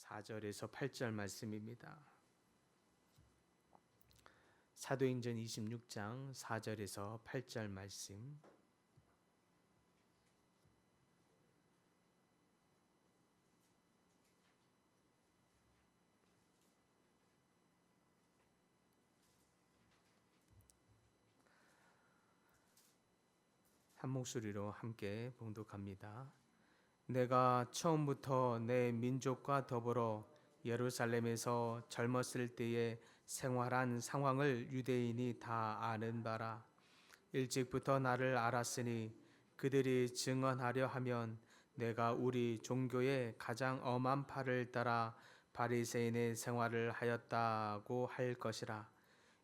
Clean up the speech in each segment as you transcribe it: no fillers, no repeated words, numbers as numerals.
4절에서 8절 말씀입니다. 사도행전 26장 4절에서 8절 말씀. 한 목소리로 함께 봉독합니다. 내가 처음부터 내 민족과 더불어 예루살렘에서 젊었을 때에 생활한 상황을 유대인이 다 아는 바라. 일찍부터 나를 알았으니 그들이 증언하려 하면 내가 우리 종교의 가장 엄한 팔을 따라 바리새인의 생활을 하였다고 할 것이라.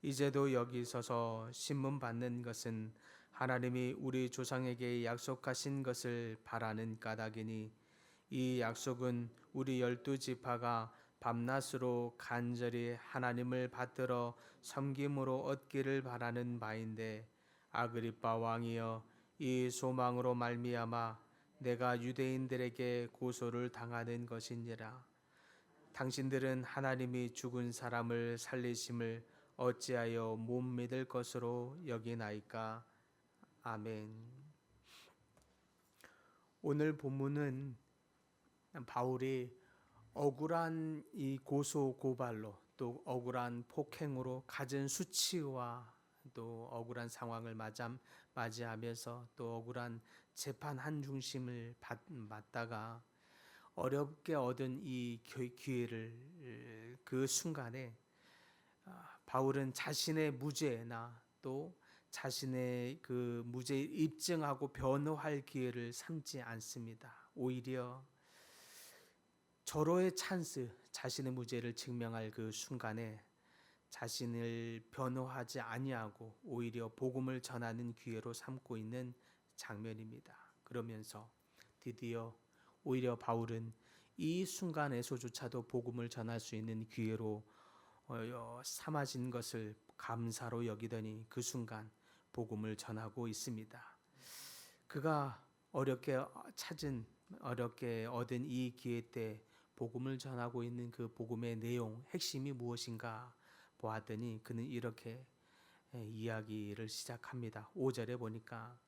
이제도 여기 서서 신문 받는 것은 하나님이 우리 조상에게 약속하신 것을 바라는 까닭이니 이 약속은 우리 12지파가 밤낮으로 간절히 하나님을 받들어 섬김으로 얻기를 바라는 바인데, 아그리빠 왕이여, 이 소망으로 말미암아 내가 유대인들에게 고소를 당하는 것이니라. 당신들은 하나님이 죽은 사람을 살리심을 어찌하여 못 믿을 것으로 여기나이까. 아멘. 오늘 본문은 바울이 억울한 이 고소 고발로, 또 억울한 폭행으로 갖은 수치와 또 억울한 상황을 맞이하면서 또 억울한 재판 한 중심을 맞다가 어렵게 얻은 이 기회를 그 순간에 바울은 자신의 무죄나 또 자신의 그 무죄를 입증하고 변호할 기회를 삼지 않습니다. 오히려 절호의 찬스, 자신의 무죄를 증명할 그 순간에 자신을 변호하지 아니하고 오히려 복음을 전하는 기회로 삼고 있는 장면입니다. 그러면서 드디어 오히려 바울은 이 순간에서조차도 복음을 전할 수 있는 기회로 삼아진 것을 감사로 여기더니 그 순간 복음을 전하고 있습니다. 그가 어렵게 얻은 이 기회 때 복음을 전하고 있는 그 복음의 내용, 핵심이 무엇인가 보았더니 그는 이렇게 이야기를 시작합니다. 5절에 보니까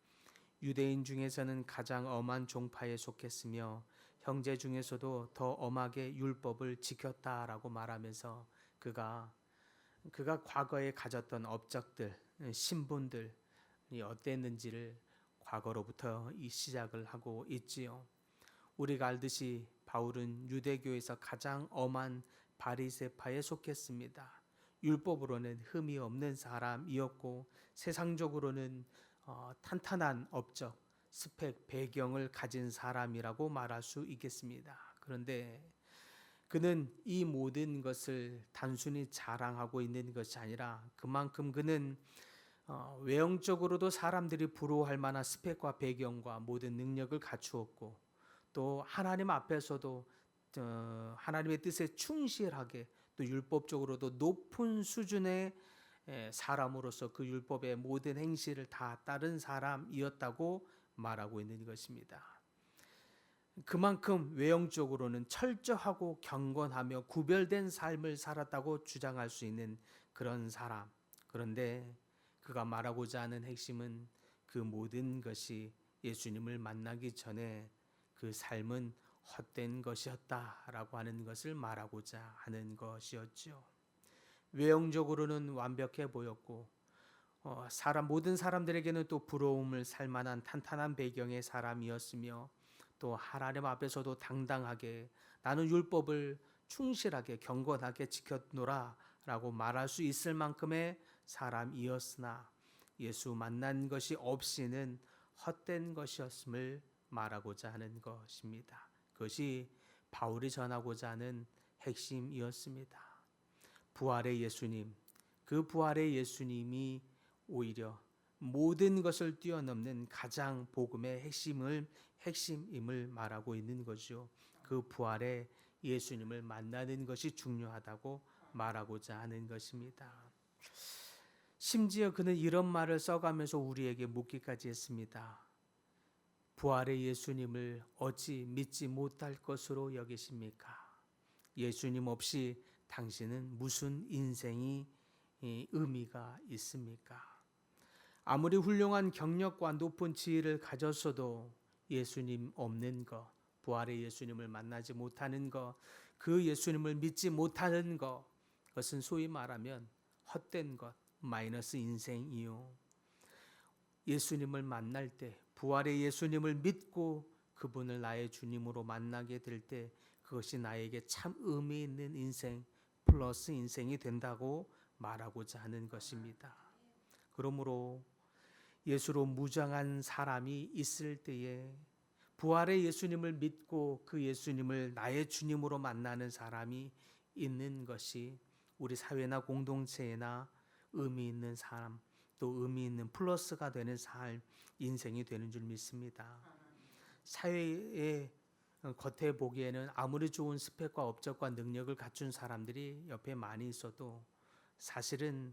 유대인 중에서는 가장 엄한 종파에 속했으며 형제 중에서도 더 엄하게 율법을 지켰다라고 말하면서 그가 과거에 가졌던 업적들, 신분들이 어땠는지를 과거로부터 이 시작을 하고 있지요. 우리가 알듯이 바울은 유대교에서 가장 엄한 바리새파에 속했습니다. 율법으로는 흠이 없는 사람이었고 세상적으로는 탄탄한 업적, 스펙, 배경을 가진 사람이라고 말할 수 있겠습니다. 그런데 그는 이 모든 것을 단순히 자랑하고 있는 것이 아니라 그만큼 그는 외형적으로도 사람들이 부러워할 만한 스펙과 배경과 모든 능력을 갖추었고, 또 하나님 앞에서도 하나님의 뜻에 충실하게 또 율법적으로도 높은 수준의 사람으로서 그 율법의 모든 행실을 다 따른 사람이었다고 말하고 있는 것입니다. 그만큼 외형적으로는 철저하고 경건하며 구별된 삶을 살았다고 주장할 수 있는 그런 사람. 그런데 그가 말하고자 하는 핵심은 그 모든 것이 예수님을 만나기 전에 그 삶은 헛된 것이었다라고 하는 것을 말하고자 하는 것이었죠. 외형적으로는 완벽해 보였고 모든 사람들에게는 또 부러움을 살 만한 탄탄한 배경의 사람이었으며, 또 하나님 앞에서도 당당하게 나는 율법을 충실하게 경건하게 지켰노라 라고 말할 수 있을 만큼의 사람이었으나 예수 만난 것이 없이는 헛된 것이었음을 말하고자 하는 것입니다. 그것이 바울이 전하고자 하는 핵심이었습니다. 부활의 예수님, 그 부활의 예수님이 오히려 모든 것을 뛰어넘는 가장 복음의 핵심임을 말하고 있는 거죠. 그 부활의 예수님을 만나는 것이 중요하다고 말하고자 하는 것입니다. 심지어 그는 이런 말을 써가면서 우리에게 묻기까지 했습니다. 부활의 예수님을 어찌 믿지 못할 것으로 여기십니까? 예수님 없이 당신은 무슨 인생이 의미가 있습니까? 아무리 훌륭한 경력과 높은 지위를 가졌어도 예수님 없는 것, 부활의 예수님을 만나지 못하는 것, 그 예수님을 믿지 못하는 것, 그것은 소위 말하면 헛된 것, 마이너스 인생이요. 예수님을 만날 때, 부활의 예수님을 믿고 그분을 나의 주님으로 만나게 될 때, 그것이 나에게 참 의미 있는 인생, 플러스 인생이 된다고 말하고자 하는 것입니다. 그러므로 예수로 무장한 사람이 있을 때에 부활의 예수님을 믿고 그 예수님을 나의 주님으로 만나는 사람이 있는 것이 우리 사회나 공동체나 의미 있는 사람, 또 의미 있는 플러스가 되는 삶, 인생이 되는 줄 믿습니다. 사회의 겉에 보기에는 아무리 좋은 스펙과 업적과 능력을 갖춘 사람들이 옆에 많이 있어도 사실은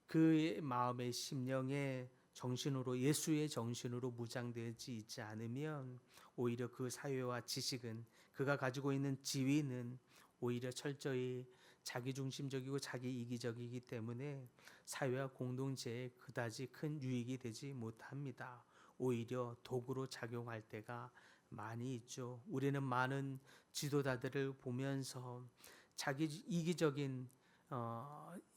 그의 마음의 심령의 정신으로, 예수의 정신으로 무장되지 있지 않으면 오히려 그 사회와 지식은, 그가 가지고 있는 지위는 오히려 철저히 자기중심적이고 자기이기적이기 때문에 사회와 공동체에 그다지 큰 유익이 되지 못합니다. 오히려 도구로 작용할 때가 많이 있죠. 우리는 많은 지도자들을 보면서 자기 이기적인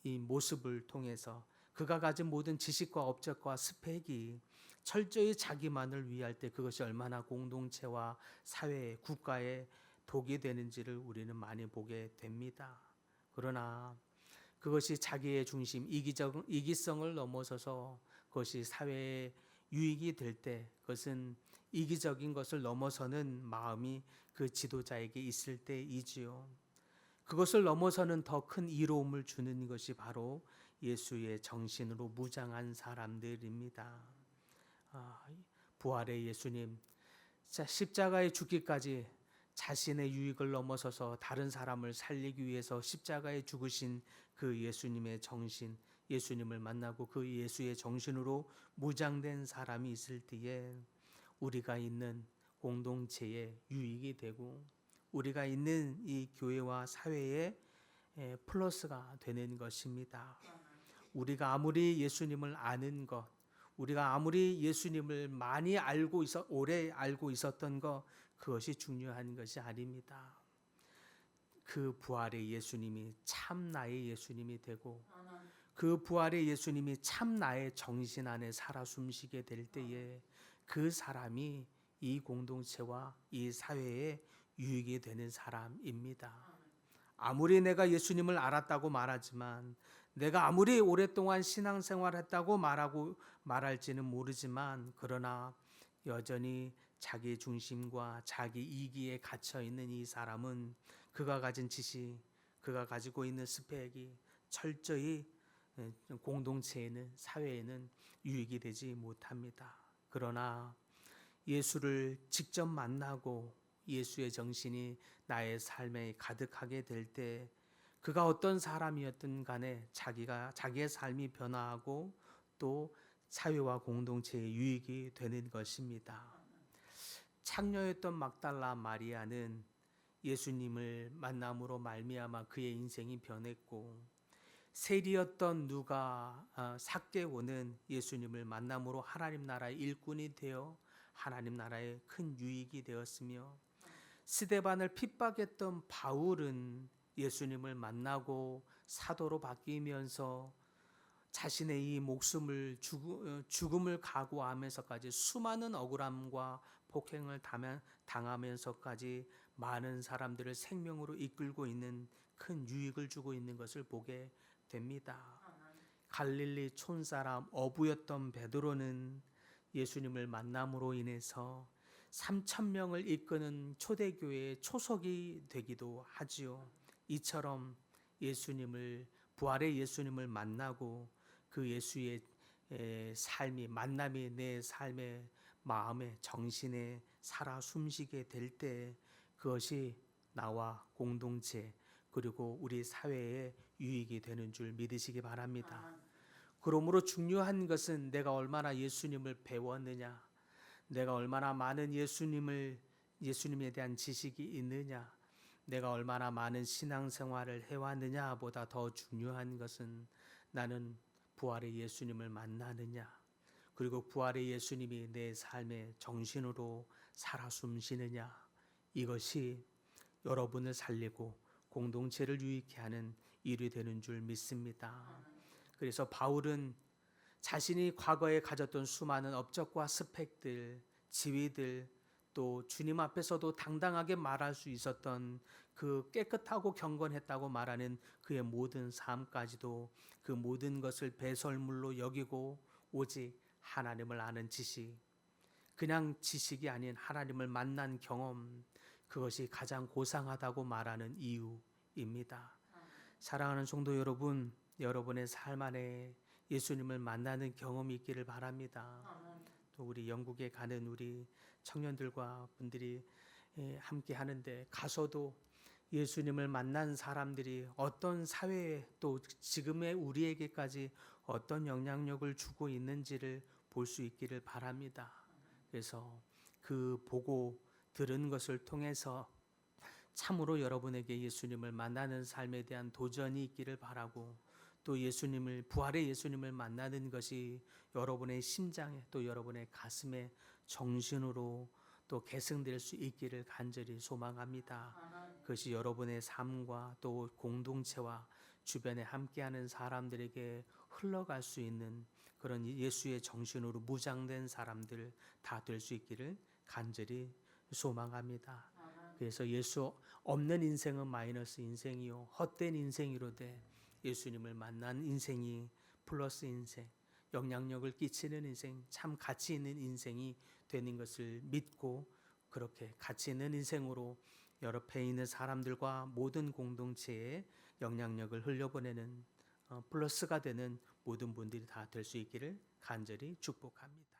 이 모습을 통해서 그가 가진 모든 지식과 업적과 스펙이 철저히 자기만을 위할 때 그것이 얼마나 공동체와 사회, 국가에 독이 되는지를 우리는 많이 보게 됩니다. 그러나 그것이 자기의 중심, 이기성을 넘어서서 그것이 사회에 유익이 될 때, 그것은 이기적인 것을 넘어서는 마음이 그 지도자에게 있을 때이지요. 그것을 넘어서는 더 큰 이로움을 주는 것이 바로 예수의 정신으로 무장한 사람들입니다. 부활의 예수님, 십자가에 죽기까지 자신의 유익을 넘어서서 다른 사람을 살리기 위해서 십자가에 죽으신 그 예수님의 정신, 예수님을 만나고 그 예수의 정신으로 무장된 사람이 있을 때에 우리가 있는 공동체에 유익이 되고 우리가 있는 이 교회와 사회에 플러스가 되는 것입니다. 우리가 아무리 예수님을 아는 것, 우리가 아무리 예수님을 많이 오래 알고 있었던 것, 그것이 중요한 것이 아닙니다. 그 부활의 예수님이 참 나의 예수님이 되고 그 부활의 예수님이 참 나의 정신 안에 살아 숨쉬게 될 때에 그 사람이 이 공동체와 이 사회에 유익이 되는 사람입니다. 아무리 내가 예수님을 알았다고 말하지만, 내가 아무리 오랫동안 신앙생활 했다고 말할지는 모르지만, 그러나 여전히 자기 중심과 자기 이기에 갇혀 있는 이 사람은 그가 가진 지식, 그가 가지고 있는 스펙이 철저히 공동체에는, 사회에는 유익이 되지 못합니다. 그러나 예수를 직접 만나고 예수의 정신이 나의 삶에 가득하게 될 때 그가 어떤 사람이었든 간에 자기의 삶이 변화하고 또 사회와 공동체의 유익이 되는 것입니다. 창녀였던 막달라 마리아는 예수님을 만남으로 말미암아 그의 인생이 변했고, 세리였던 삭개오는 예수님을 만남으로 하나님 나라의 일꾼이 되어 하나님 나라에 큰 유익이 되었으며, 스데반을 핍박했던 바울은 예수님을 만나고 사도로 바뀌면서 자신의 이 목숨을 죽음을 각오하면서까지 수많은 억울함과 폭행을 당하면서까지 많은 사람들을 생명으로 이끌고 있는 큰 유익을 주고 있는 것을 보게 됩니다. 갈릴리 촌사람 어부였던 베드로는 예수님을 만남으로 인해서 3,000명을 이끄는 초대교회의 초석이 되기도 하지요. 이처럼 부활의 예수님을 만나고 그 예수의 만남이 내 삶의 마음에, 정신에 살아 숨쉬게 될 때 그것이 나와 공동체 그리고 우리 사회에 유익이 되는 줄 믿으시기 바랍니다. 그러므로 중요한 것은 내가 얼마나 예수님을 배웠느냐, 내가 얼마나 많은 예수님에 대한 지식이 있느냐, 내가 얼마나 많은 신앙생활을 해왔느냐보다 더 중요한 것은 나는 부활의 예수님을 만나느냐, 그리고 부활의 예수님이 내 삶의 정신으로 살아 숨쉬느냐, 이것이 여러분을 살리고 공동체를 유익케 하는 일이 되는 줄 믿습니다. 그래서 바울은 자신이 과거에 가졌던 수많은 업적과 스펙들, 지위들, 또 주님 앞에서도 당당하게 말할 수 있었던 그 깨끗하고 경건했다고 말하는 그의 모든 삶까지도 그 모든 것을 배설물로 여기고 오직 하나님을 아는 지식, 그냥 지식이 아닌 하나님을 만난 경험, 그것이 가장 고상하다고 말하는 이유입니다. 사랑하는 성도 여러분, 여러분의 삶 안에 예수님을 만나는 경험이 있기를 바랍니다. 또 우리 영국에 가는 우리 청년들과 분들이 함께 하는데 가서도 예수님을 만난 사람들이 어떤 사회에 또 지금의 우리에게까지 어떤 영향력을 주고 있는지를 볼 수 있기를 바랍니다. 그래서 그 보고 들은 것을 통해서 참으로 여러분에게 예수님을 만나는 삶에 대한 도전이 있기를 바라고, 또 예수님을, 부활의 예수님을 만나는 것이 여러분의 심장에 또 여러분의 가슴에 정신으로 또 계승될 수 있기를 간절히 소망합니다. 그것이 여러분의 삶과 또 공동체와 주변에 함께하는 사람들에게 흘러갈 수 있는 그런 예수의 정신으로 무장된 사람들 다 될 수 있기를 간절히 소망합니다. 그래서 예수 없는 인생은 마이너스 인생이요 헛된 인생이로되 예수님을 만난 인생이 플러스 인생, 영향력을 끼치는 인생, 참 가치 있는 인생이 되는 것을 믿고, 그렇게 가치 있는 인생으로 여러 배 있는 사람들과 모든 공동체에 영향력을 흘려보내는 플러스가 되는 모든 분들이 다 될 수 있기를 간절히 축복합니다.